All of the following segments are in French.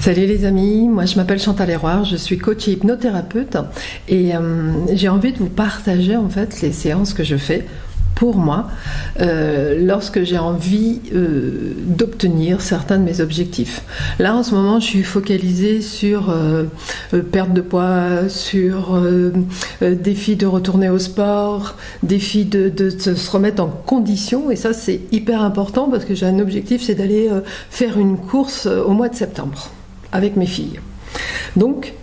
Salut les amis, moi je m'appelle Chantal Héroard, je suis coach et hypnothérapeute et j'ai envie de vous partager en fait les séances que je fais pour moi lorsque j'ai envie d'obtenir certains de mes objectifs. Là en ce moment je suis focalisée sur perte de poids, sur défi de retourner au sport, défi de se remettre en condition, et ça c'est hyper important parce que j'ai un objectif, c'est d'aller faire une course au mois de septembre avec mes filles. Donc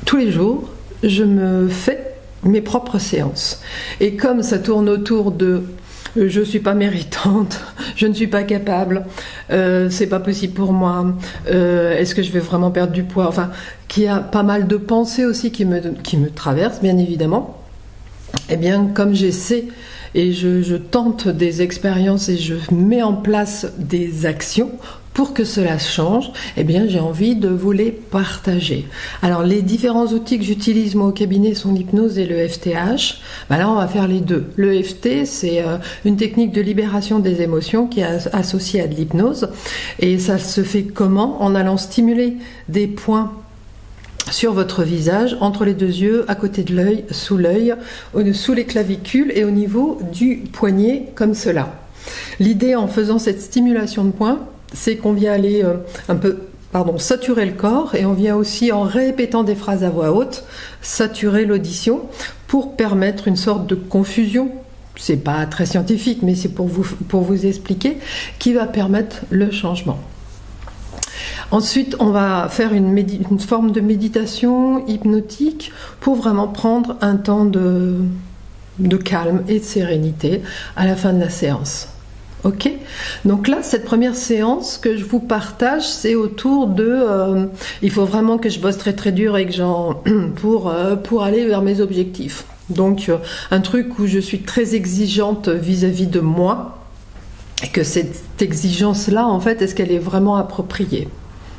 tous les jours je me fais mes propres séances. Et comme ça tourne autour de je suis pas méritante, je ne suis pas capable, c'est pas possible pour moi, est-ce que je vais vraiment perdre du poids, enfin, qu'il y a pas mal de pensées aussi qui me traversent, bien évidemment. Eh bien, comme j'essaie et je tente des expériences et je mets en place des actions pour que cela change, eh bien j'ai envie de vous les partager. Alors les différents outils que j'utilise moi au cabinet sont l'hypnose et le FTH. Ben là on va faire les deux. Le FT c'est une technique de libération des émotions qui est associée à de l'hypnose. Et ça se fait comment? En allant stimuler des points sur votre visage, entre les deux yeux, à côté de l'œil, sous les clavicules et au niveau du poignet, comme cela. L'idée en faisant cette stimulation de points, c'est qu'on vient aller saturer le corps, et on vient aussi, en répétant des phrases à voix haute, saturer l'audition pour permettre une sorte de confusion. C'est pas très scientifique, mais c'est pour vous expliquer, qui va permettre le changement. Ensuite, on va faire une forme de méditation hypnotique pour vraiment prendre un temps de calme et de sérénité à la fin de la séance. Ok, donc là, cette première séance que je vous partage, c'est autour de il faut vraiment que je bosse très très dur et que pour aller vers mes objectifs. Donc un truc où je suis très exigeante vis-à-vis de moi, et que cette exigence-là, en fait, est-ce qu'elle est vraiment appropriée?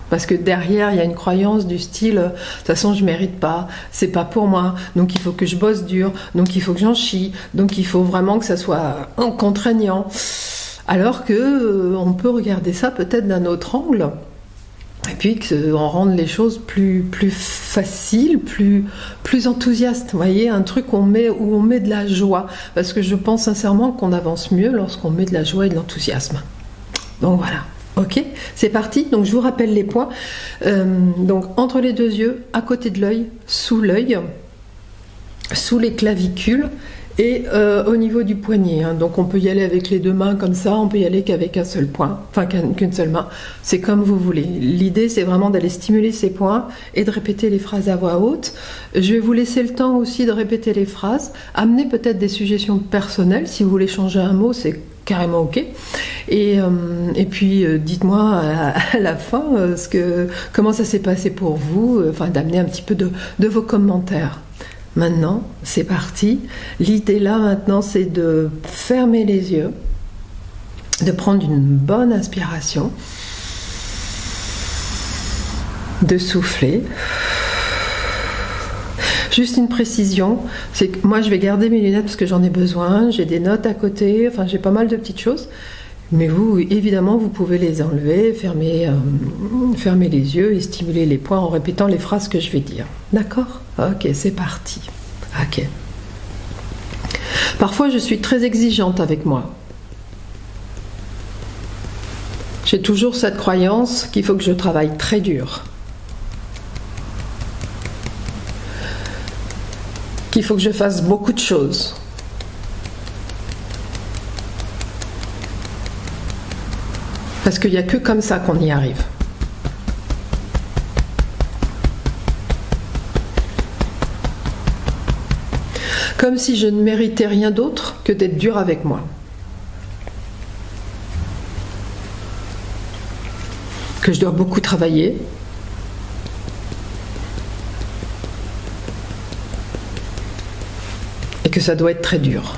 Parce que derrière, il y a une croyance du style de toute façon, je mérite pas, c'est pas pour moi, donc il faut que je bosse dur, donc il faut que j'en chie, donc il faut vraiment que ça soit contraignant. Alors que on peut regarder ça peut-être d'un autre angle, et puis qu'on rende les choses plus faciles, plus enthousiastes. Vous voyez, un truc où on met de la joie, parce que je pense sincèrement qu'on avance mieux lorsqu'on met de la joie et de l'enthousiasme. Donc voilà. Ok, c'est parti. Donc je vous rappelle les points. Donc entre les deux yeux, à côté de l'œil, sous les clavicules. Et au niveau du poignet, hein. Donc on peut y aller avec les deux mains comme ça, on peut y aller qu'avec un seul point, enfin qu'une seule main, c'est comme vous voulez. L'idée c'est vraiment d'aller stimuler ces points et de répéter les phrases à voix haute. Je vais vous laisser le temps aussi de répéter les phrases, amener peut-être des suggestions personnelles, si vous voulez changer un mot, c'est carrément ok. Et puis dites-moi à la fin comment ça s'est passé pour vous, d'amener un petit peu de vos commentaires. Maintenant, c'est parti. L'idée là, maintenant, c'est de fermer les yeux, de prendre une bonne inspiration, de souffler. Juste une précision, c'est que moi, je vais garder mes lunettes parce que j'en ai besoin. J'ai des notes à côté, j'ai pas mal de petites choses. Mais vous, évidemment, vous pouvez les enlever, fermer les yeux et stimuler les points en répétant les phrases que je vais dire. D'accord ? Ok, c'est parti. Ok. Parfois, je suis très exigeante avec moi. J'ai toujours cette croyance qu'il faut que je travaille très dur. Qu'il faut que je fasse beaucoup de choses. Parce qu'il n'y a que comme ça qu'on y arrive. Comme si je ne méritais rien d'autre que d'être dur avec moi. Que je dois beaucoup travailler. Et que ça doit être très dur.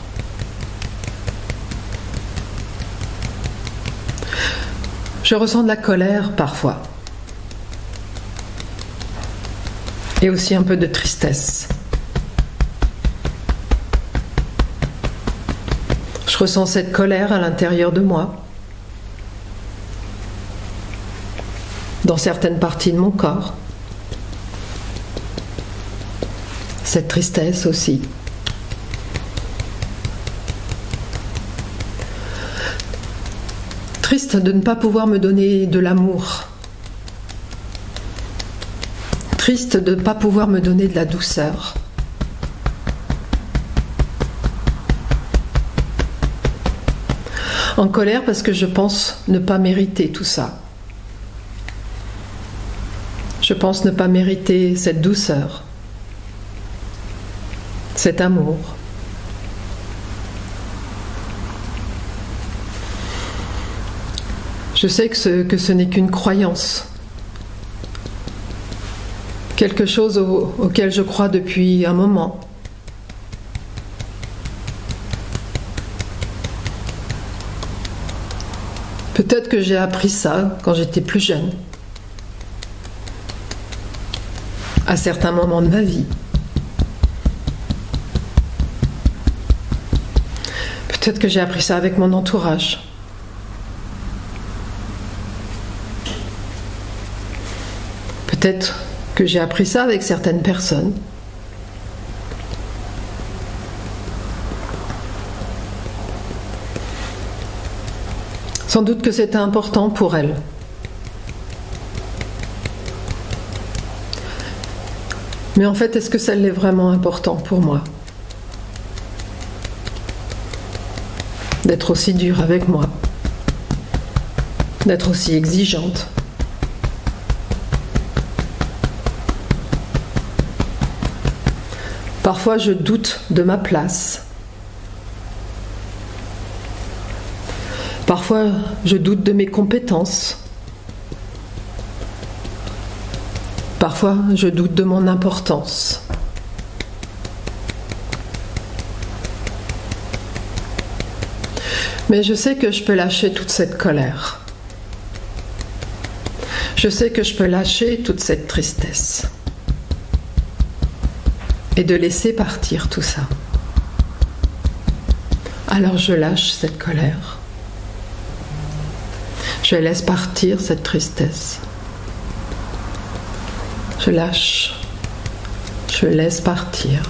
Je ressens de la colère parfois. Et aussi un peu de tristesse. Je ressens cette colère à l'intérieur de moi. dans certaines parties de mon corps. Cette tristesse aussi. Triste de ne pas pouvoir me donner de l'amour. Triste de ne pas pouvoir me donner de la douceur. En colère parce que je pense ne pas mériter tout ça. Je pense ne pas mériter cette douceur, cet amour. Je sais que ce n'est qu'une croyance, quelque chose auquel je crois depuis un moment. Peut-être que j'ai appris ça quand j'étais plus jeune, à certains moments de ma vie. Peut-être que j'ai appris ça avec mon entourage. Peut-être que j'ai appris ça avec certaines personnes. Sans doute que c'était important pour elles. Mais en fait, est-ce que ça l'est vraiment important pour moi? D'être aussi dure avec moi, d'être aussi exigeante. Parfois, je doute de ma place. Parfois, je doute de mes compétences. Parfois, je doute de mon importance. Mais je sais que je peux lâcher toute cette colère. Je sais que je peux lâcher toute cette tristesse. Et de laisser partir tout ça. Alors je lâche cette colère. Je laisse partir cette tristesse. Je lâche. Je laisse partir.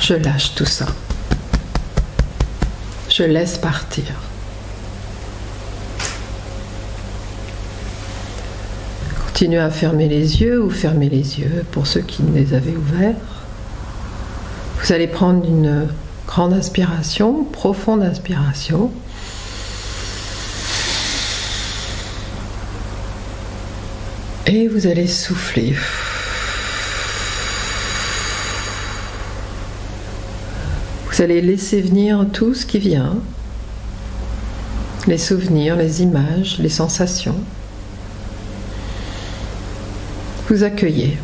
Je lâche tout ça. Je laisse partir. Continuez à fermer les yeux ou fermer les yeux pour ceux qui les avaient ouverts. Vous allez prendre une grande inspiration, profonde inspiration. Et vous allez souffler. Vous allez laisser venir tout ce qui vient. Les souvenirs, les images, les sensations. Vous accueillez.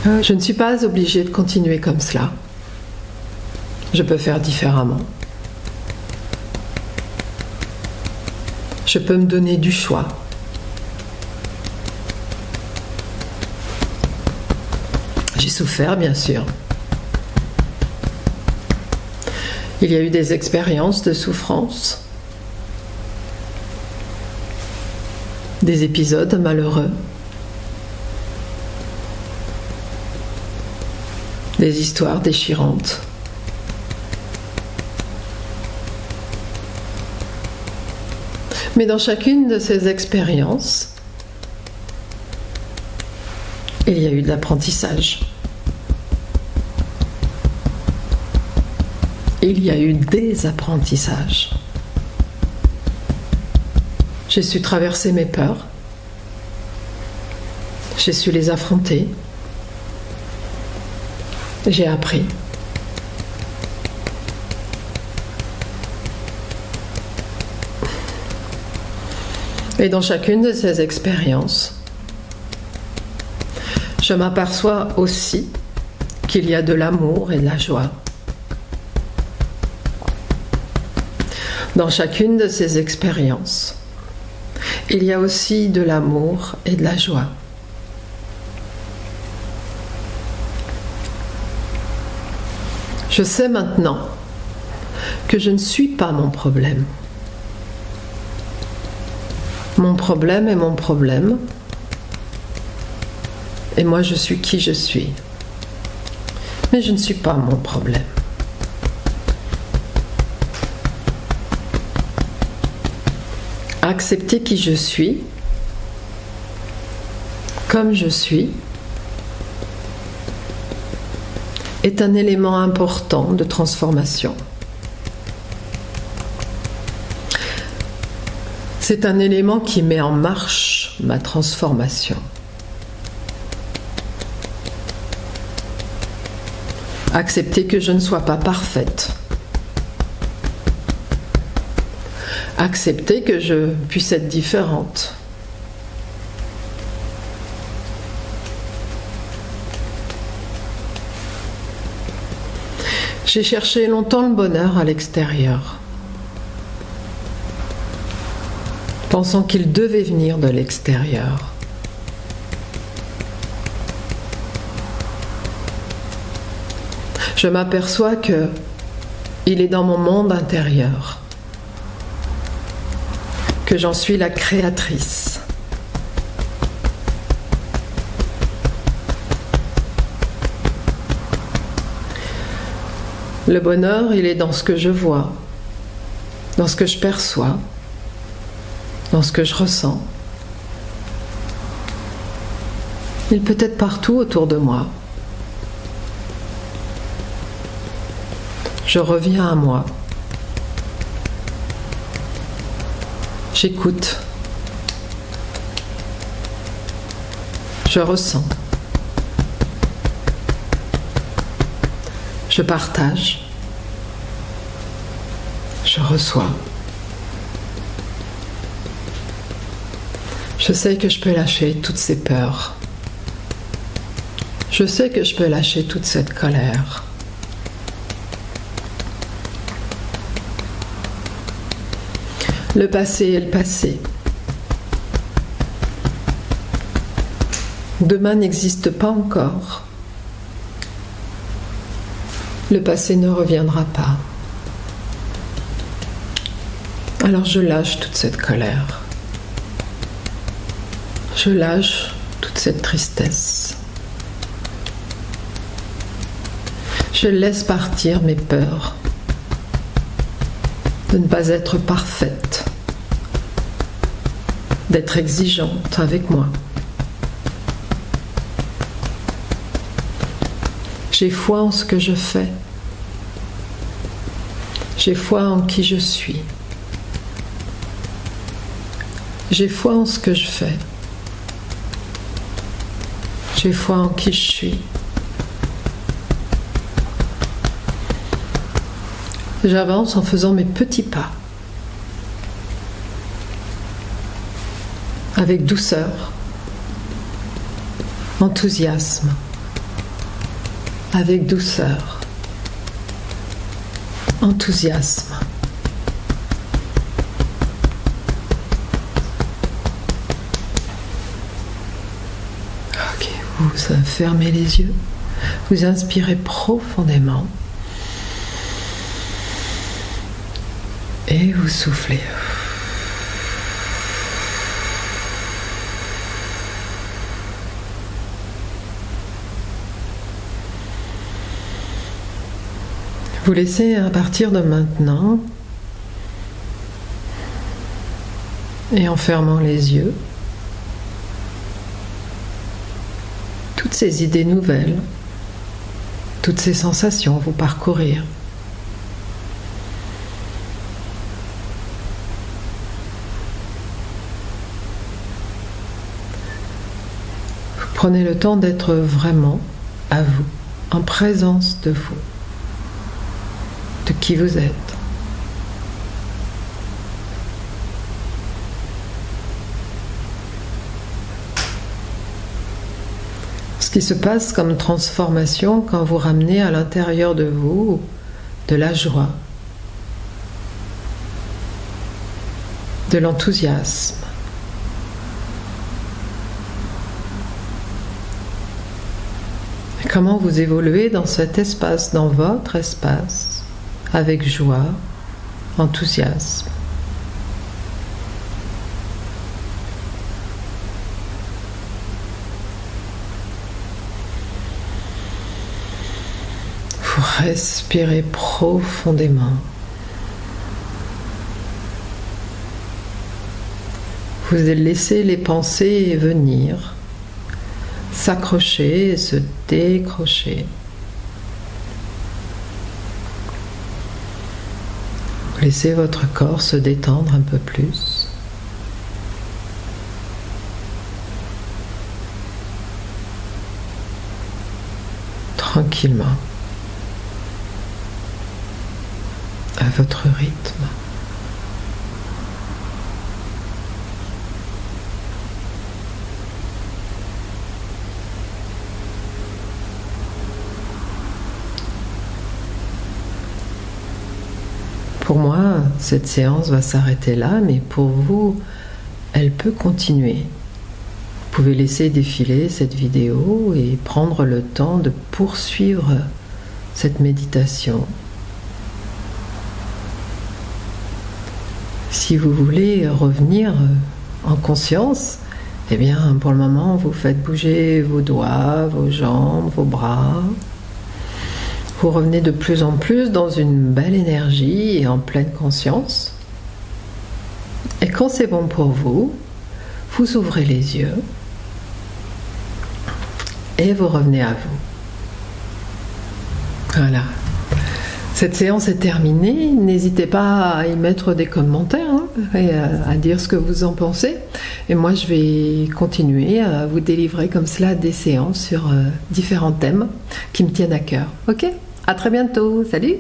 Je ne suis pas obligée de continuer comme cela. Je peux faire différemment. Je peux me donner du choix. J'ai souffert, bien sûr. Il y a eu des expériences de souffrance, des épisodes malheureux, des histoires déchirantes. Mais dans chacune de ces expériences, il y a eu de l'apprentissage. Il y a eu des apprentissages. J'ai su traverser mes peurs. J'ai su les affronter. J'ai appris. Et dans chacune de ces expériences, je m'aperçois aussi qu'il y a de l'amour et de la joie. Dans chacune de ces expériences, il y a aussi de l'amour et de la joie. Je sais maintenant que je ne suis pas mon problème. Mon problème est mon problème, et moi je suis qui je suis. Mais je ne suis pas mon problème. Accepter qui je suis, comme je suis, est un élément important de transformation. C'est un élément qui met en marche ma transformation. Accepter que je ne sois pas parfaite. Accepter que je puisse être différente. J'ai cherché longtemps le bonheur à l'extérieur, pensant qu'il devait venir de l'extérieur. Je m'aperçois que il est dans mon monde intérieur, que j'en suis la créatrice. Le bonheur, il est dans ce que je vois, dans ce que je perçois, dans ce que je ressens. Il peut être partout autour de moi. Je reviens à moi. J'écoute. Je ressens. Je partage. Je reçois. Je sais que je peux lâcher toutes ces peurs. Je sais que je peux lâcher toute cette colère. Le passé est le passé. Demain n'existe pas encore. Le passé ne reviendra pas. Alors je lâche toute cette colère. Je lâche toute cette tristesse. Je laisse partir mes peurs de ne pas être parfaite, d'être exigeante avec moi. J'ai foi en ce que je fais. J'ai foi en qui je suis. J'ai foi en ce que je fais. J'ai foi en qui je suis. J'avance en faisant mes petits pas, avec douceur, enthousiasme, avec douceur, enthousiasme. Ok, vous fermez les yeux, vous inspirez profondément. Et vous soufflez. Vous laissez à partir de maintenant, et en fermant les yeux, toutes ces idées nouvelles, toutes ces sensations vous parcourir. Prenez le temps d'être vraiment à vous, en présence de vous, de qui vous êtes. Ce qui se passe comme transformation quand vous ramenez à l'intérieur de vous de la joie, de l'enthousiasme, comment vous évoluez dans cet espace, dans votre espace, avec joie, enthousiasme. Vous respirez profondément. Vous laissez les pensées venir, s'accrocher et se décrocher. Laissez votre corps se détendre un peu plus. Tranquillement, à votre rythme. Pour moi, cette séance va s'arrêter là, mais pour vous, elle peut continuer. Vous pouvez laisser défiler cette vidéo et prendre le temps de poursuivre cette méditation. Si vous voulez revenir en conscience, eh bien, pour le moment, vous faites bouger vos doigts, vos jambes, vos bras. Vous revenez de plus en plus dans une belle énergie et en pleine conscience. Et quand c'est bon pour vous, vous ouvrez les yeux et vous revenez à vous. Voilà. Cette séance est terminée. N'hésitez pas à y mettre des commentaires et à dire ce que vous en pensez. Et moi, je vais continuer à vous délivrer comme cela des séances sur différents thèmes qui me tiennent à cœur. Ok ? À très bientôt. Salut!